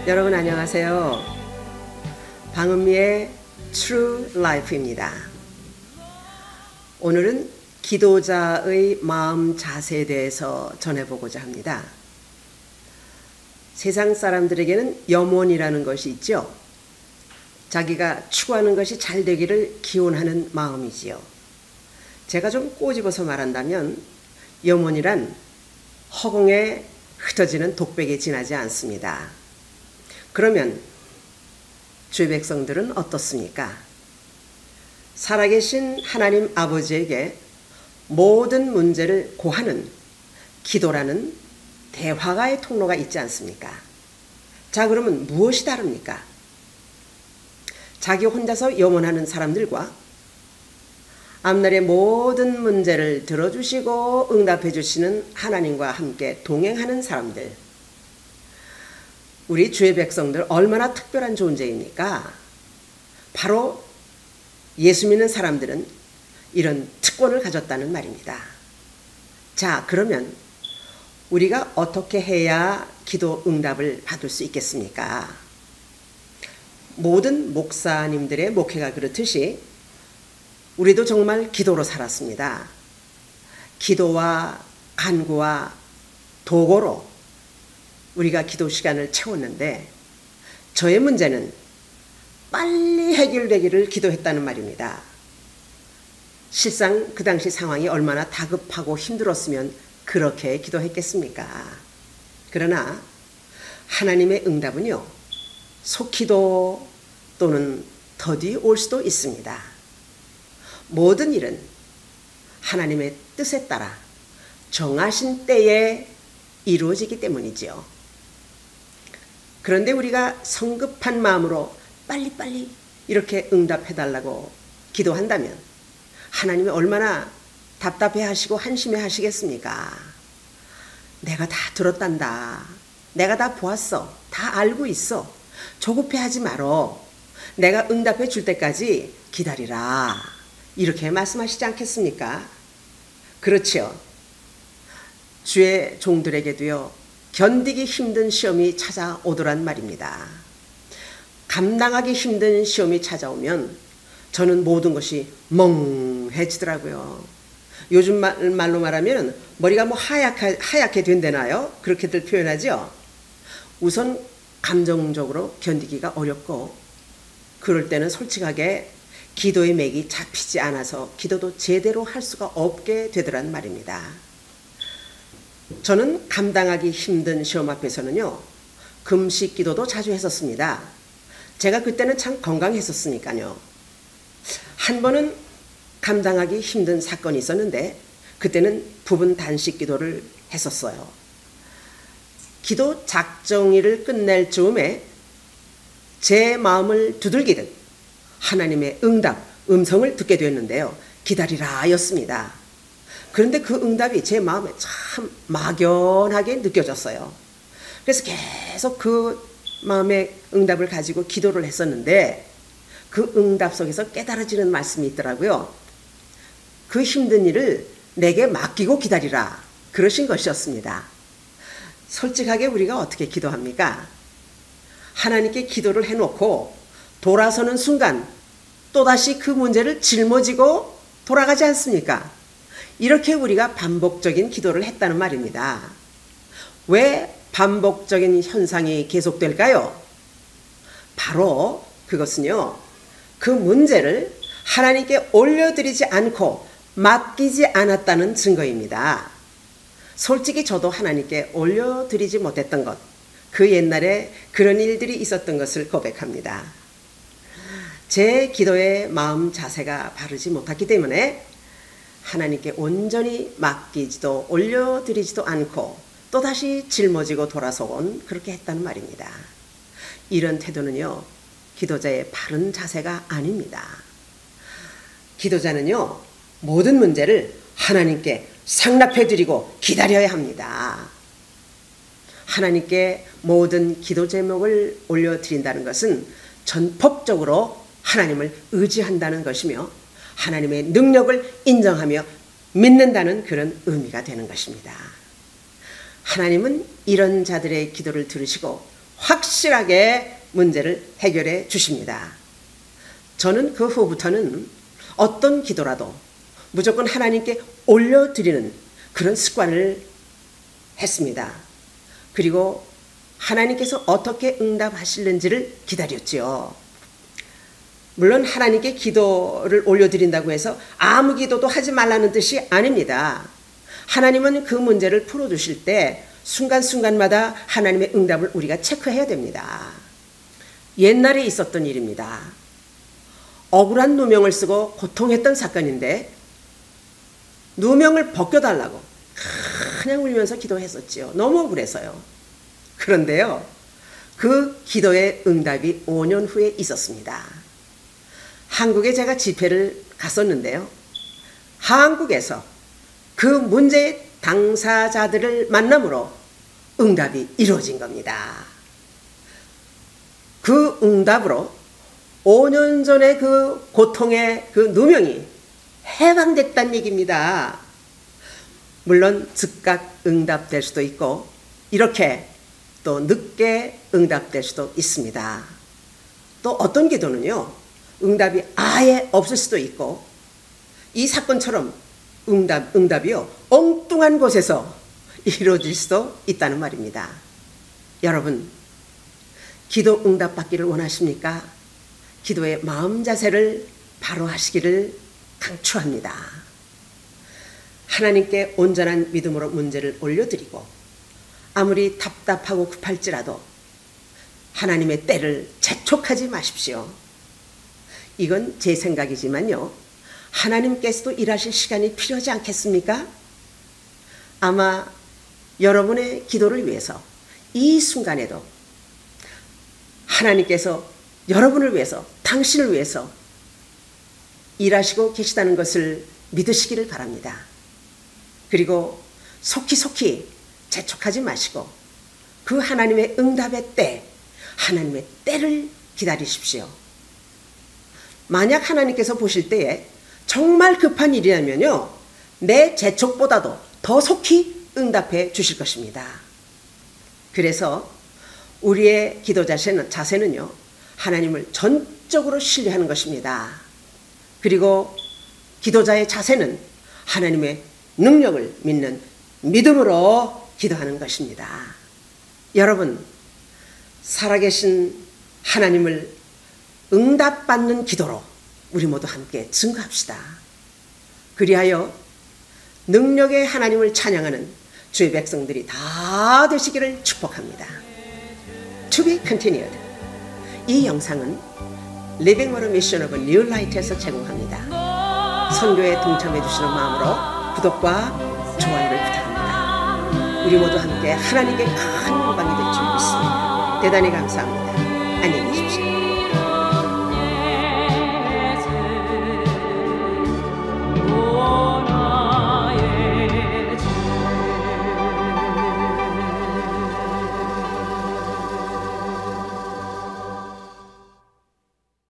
여러분 안녕하세요. 방은미의 True Life입니다. 오늘은 기도자의 마음 자세에 대해서 전해보고자 합니다. 세상 사람들에게는 염원이라는 것이 있죠. 자기가 추구하는 것이 잘 되기를 기원하는 마음이지요. 제가 좀 꼬집어서 말한다면 염원이란 허공에 흩어지는 독백에 지나지 않습니다. 그러면 주의 백성들은 어떻습니까? 살아계신 하나님 아버지에게 모든 문제를 고하는 기도라는 대화가의 통로가 있지 않습니까? 자, 그러면 무엇이 다릅니까? 자기 혼자서 염원하는 사람들과 앞날의 모든 문제를 들어주시고 응답해 주시는 하나님과 함께 동행하는 사람들, 우리 주의 백성들 얼마나 특별한 존재입니까? 바로 예수 믿는 사람들은 이런 특권을 가졌다는 말입니다. 자, 그러면 우리가 어떻게 해야 기도 응답을 받을 수 있겠습니까? 모든 목사님들의 목회가 그렇듯이 우리도 정말 기도로 살았습니다. 기도와 간구와 도고로 우리가 기도 시간을 채웠는데 저의 문제는 빨리 해결되기를 기도했다는 말입니다. 실상 그 당시 상황이 얼마나 다급하고 힘들었으면 그렇게 기도했겠습니까? 그러나 하나님의 응답은요, 속기도 또는 더디 올 수도 있습니다. 모든 일은 하나님의 뜻에 따라 정하신 때에 이루어지기 때문이지요. 그런데 우리가 성급한 마음으로 빨리빨리 이렇게 응답해달라고 기도한다면 하나님이 얼마나 답답해 하시고 한심해 하시겠습니까? 내가 다 들었단다. 내가 다 보았어. 다 알고 있어. 조급해 하지 말어. 내가 응답해 줄 때까지 기다리라. 이렇게 말씀하시지 않겠습니까? 그렇지요. 주의 종들에게도요, 견디기 힘든 시험이 찾아오더란 말입니다. 감당하기 힘든 시험이 찾아오면 저는 모든 것이 멍해지더라고요. 요즘 말로 말하면 머리가 뭐 하얗게 된다나요? 그렇게들 표현하죠. 우선 감정적으로 견디기가 어렵고 그럴 때는 솔직하게 기도의 맥이 잡히지 않아서 기도도 제대로 할 수가 없게 되더란 말입니다. 저는 감당하기 힘든 시험 앞에서는요, 금식 기도도 자주 했었습니다. 제가 그때는 참 건강했었으니까요. 한 번은 감당하기 힘든 사건이 있었는데 그때는 부분 단식 기도를 했었어요. 기도 작정일을 끝낼 즈음에 제 마음을 두들기듯 하나님의 응답, 음성을 듣게 되었는데요. 기다리라 였습니다. 그런데 그 응답이 제 마음에 참 막연하게 느껴졌어요. 그래서 계속 그 마음의 응답을 가지고 기도를 했었는데 그 응답 속에서 깨달아지는 말씀이 있더라고요. 그 힘든 일을 내게 맡기고 기다리라. 그러신 것이었습니다. 솔직하게 우리가 어떻게 기도합니까? 하나님께 기도를 해놓고 돌아서는 순간 또다시 그 문제를 짊어지고 돌아가지 않습니까? 이렇게 우리가 반복적인 기도를 했다는 말입니다. 왜 반복적인 현상이 계속될까요? 바로 그것은요, 그 문제를 하나님께 올려드리지 않고 맡기지 않았다는 증거입니다. 솔직히 저도 하나님께 올려드리지 못했던 것, 그 옛날에 그런 일들이 있었던 것을 고백합니다. 제 기도의 마음 자세가 바르지 못했기 때문에 하나님께 온전히 맡기지도 올려드리지도 않고 또다시 짊어지고 돌아서곤 그렇게 했다는 말입니다. 이런 태도는요, 기도자의 바른 자세가 아닙니다. 기도자는요, 모든 문제를 하나님께 상납해드리고 기다려야 합니다. 하나님께 모든 기도 제목을 올려드린다는 것은 전폭적으로 하나님을 의지한다는 것이며 하나님의 능력을 인정하며 믿는다는 그런 의미가 되는 것입니다. 하나님은 이런 자들의 기도를 들으시고 확실하게 문제를 해결해 주십니다. 저는 그 후부터는 어떤 기도라도 무조건 하나님께 올려드리는 그런 습관을 했습니다. 그리고 하나님께서 어떻게 응답하실는지를 기다렸지요. 물론 하나님께 기도를 올려드린다고 해서 아무 기도도 하지 말라는 뜻이 아닙니다. 하나님은 그 문제를 풀어주실 때 순간순간마다 하나님의 응답을 우리가 체크해야 됩니다. 옛날에 있었던 일입니다. 억울한 누명을 쓰고 고통했던 사건인데 누명을 벗겨달라고 그냥 울면서 기도했었지요. 너무 억울해서요. 그런데요, 그 기도의 응답이 5년 후에 있었습니다. 한국에 제가 집회를 갔었는데요. 한국에서 그 문제의 당사자들을 만남으로 응답이 이루어진 겁니다. 그 응답으로 5년 전에 그 고통의 그 누명이 해방됐다는 얘기입니다. 물론 즉각 응답될 수도 있고 이렇게 또 늦게 응답될 수도 있습니다. 또 어떤 기도는요, 응답이 아예 없을 수도 있고 이 사건처럼 응답이요 엉뚱한 곳에서 이루어질 수도 있다는 말입니다. 여러분, 기도 응답 받기를 원하십니까? 기도의 마음 자세를 바로 하시기를 강추합니다. 하나님께 온전한 믿음으로 문제를 올려드리고 아무리 답답하고 급할지라도 하나님의 때를 재촉하지 마십시오. 이건 제 생각이지만요, 하나님께서도 일하실 시간이 필요하지 않겠습니까? 아마 여러분의 기도를 위해서 이 순간에도 하나님께서 여러분을 위해서, 당신을 위해서 일하시고 계시다는 것을 믿으시기를 바랍니다. 그리고 속히 재촉하지 마시고 그 하나님의 응답의 때, 하나님의 때를 기다리십시오. 만약 하나님께서 보실 때에 정말 급한 일이라면요, 내 재촉보다도 더 속히 응답해 주실 것입니다. 그래서 우리의 기도 자세는요, 하나님을 전적으로 신뢰하는 것입니다. 그리고 기도자의 자세는 하나님의 능력을 믿는 믿음으로 기도하는 것입니다. 여러분, 살아계신 하나님을 응답받는 기도로 우리 모두 함께 증거합시다. 그리하여 능력의 하나님을 찬양하는 주의 백성들이 다 되시기를 축복합니다. To be continued. 이 영상은 Living Water Mission of New Light에서 제공합니다. 선교에 동참해 주시는 마음으로 구독과 좋아요를 부탁합니다. 우리 모두 함께 하나님께 큰 영광이 될 줄 믿습니다. 대단히 감사합니다. 안녕히 계십시오.